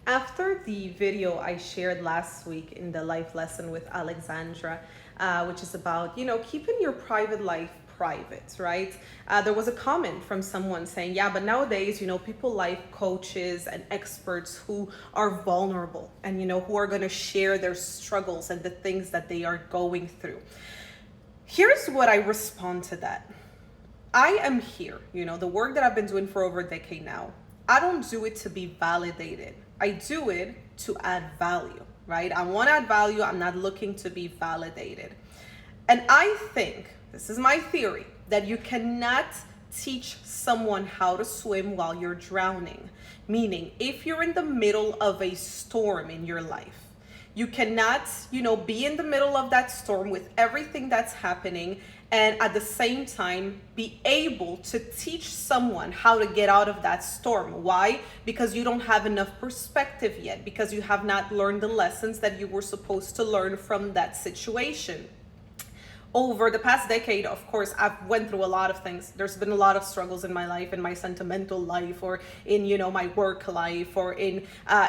After the video I shared last week in the life lesson with Alexandra, which is about, keeping your private life private, right? There was a comment from someone saying, yeah, but nowadays, people like coaches and experts who are vulnerable and, who are going to share their struggles and the things that they are going through. Here's what I respond to that. I am here, the work that I've been doing for over a decade now. I don't do it to be validated. I do it to add value, right? I want to add value. I'm not looking to be validated. And I think, this is my theory, that you cannot teach someone how to swim while you're drowning. Meaning, if you're in the middle of a storm in your life, you cannot, be in the middle of that storm with everything that's happening and at the same time be able to teach someone how to get out of that storm. Why? Because you don't have enough perspective yet, because you have not learned the lessons that you were supposed to learn from that situation. Over the past decade, of course, I've went through a lot of things. There's been a lot of struggles in my life, in my sentimental life, or in, my work life, or in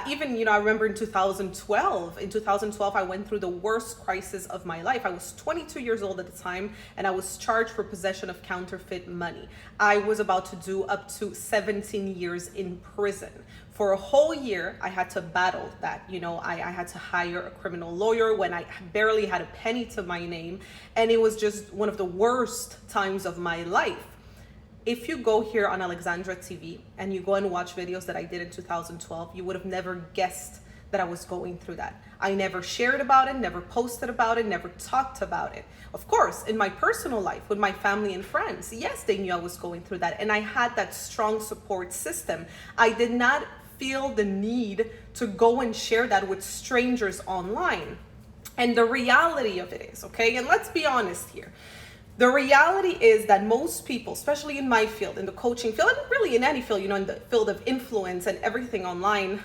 even, I remember in 2012. In 2012, I went through the worst crisis of my life. I was 22 years old at the time, and I was charged for possession of counterfeit money. I was about to do up to 17 years in prison. For a whole year, I had to battle that. I had to hire a criminal lawyer when I barely had a penny to my name. And it was just one of the worst times of my life. If you go here on AlexandraTV and you go and watch videos that I did in 2012, you would have never guessed that I was going through that. I never shared about it, never posted about it, never talked about it. Of course, in my personal life with my family and friends, yes, they knew I was going through that. And I had that strong support system. I did not feel the need to go and share that with strangers online. And the reality of it is, okay, and let's be honest here. The reality is that most people, especially in my field, in the coaching field, and really in any field, in the field of influence and everything online,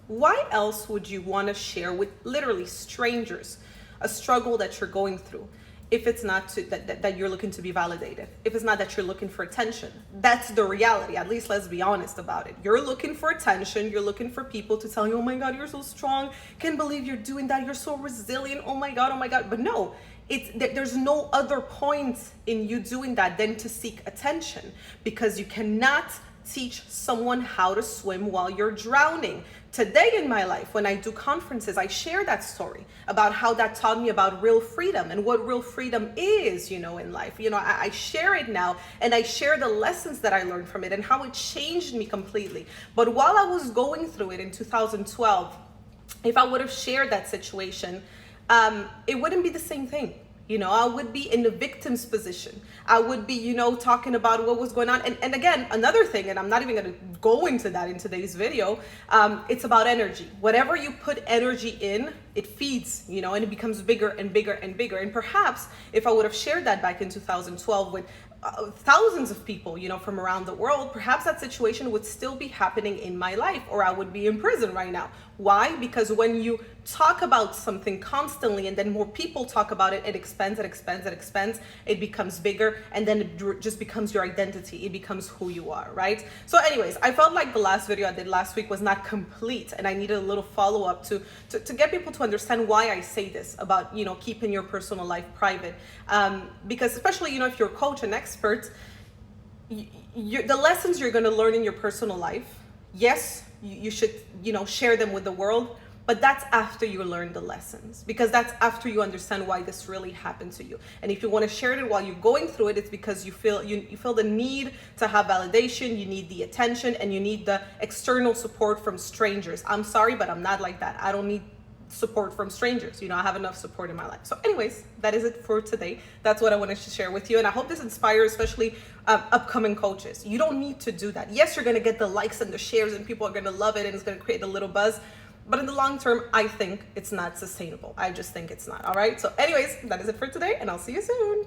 why else would you want to share with literally strangers a struggle that you're going through? If it's not that you're looking to be validated, if it's not that you're looking for attention. That's the reality. At least let's be honest about it. You're looking for attention. You're looking for people to tell you, oh my God, you're so strong. Can't believe you're doing that. You're so resilient. Oh my God, oh my God. But no, there's no other point in you doing that than to seek attention, because you cannot teach someone how to swim while you're drowning. Today in my life, when I do conferences, I share that story about how that taught me about real freedom and what real freedom is, in life. I share it now, and I share the lessons that I learned from it and how it changed me completely. But while I was going through it in 2012, if I would have shared that situation, it wouldn't be the same thing. I would be in the victim's position. I would be, talking about what was going on. And again, another thing, and I'm not even going to go into that in today's video, it's about energy. Whatever you put energy in, it feeds, and it becomes bigger and bigger and bigger. And perhaps if I would have shared that back in 2012 with thousands of people, from around the world, perhaps that situation would still be happening in my life, or I would be in prison right now. Why? Because when you talk about something constantly and then more people talk about it, it expands, it becomes bigger, and then it just becomes your identity. It becomes who you are, right? So anyways, I felt like the last video I did last week was not complete, and I needed a little follow-up to get people to understand why I say this about, keeping your personal life private. Because especially, if you're a coach and expert, the lessons you're going to learn in your personal life, yes, you should, share them with the world, but that's after you learn the lessons, because that's after you understand why this really happened to you. And if you want to share it while you're going through it, it's because you feel the need to have validation, you need the attention, and you need the external support from strangers. I'm sorry, but I'm not like that. I don't need support from strangers. I have enough support in my life. So anyways, that is it for today. That's what I wanted to share with you. And I hope this inspires, especially upcoming coaches. You don't need to do that. Yes, you're going to get the likes and the shares, and people are going to love it, and it's going to create a little buzz. But in the long term, I think it's not sustainable. I just think it's not. All right. So anyways, that is it for today, and I'll see you soon.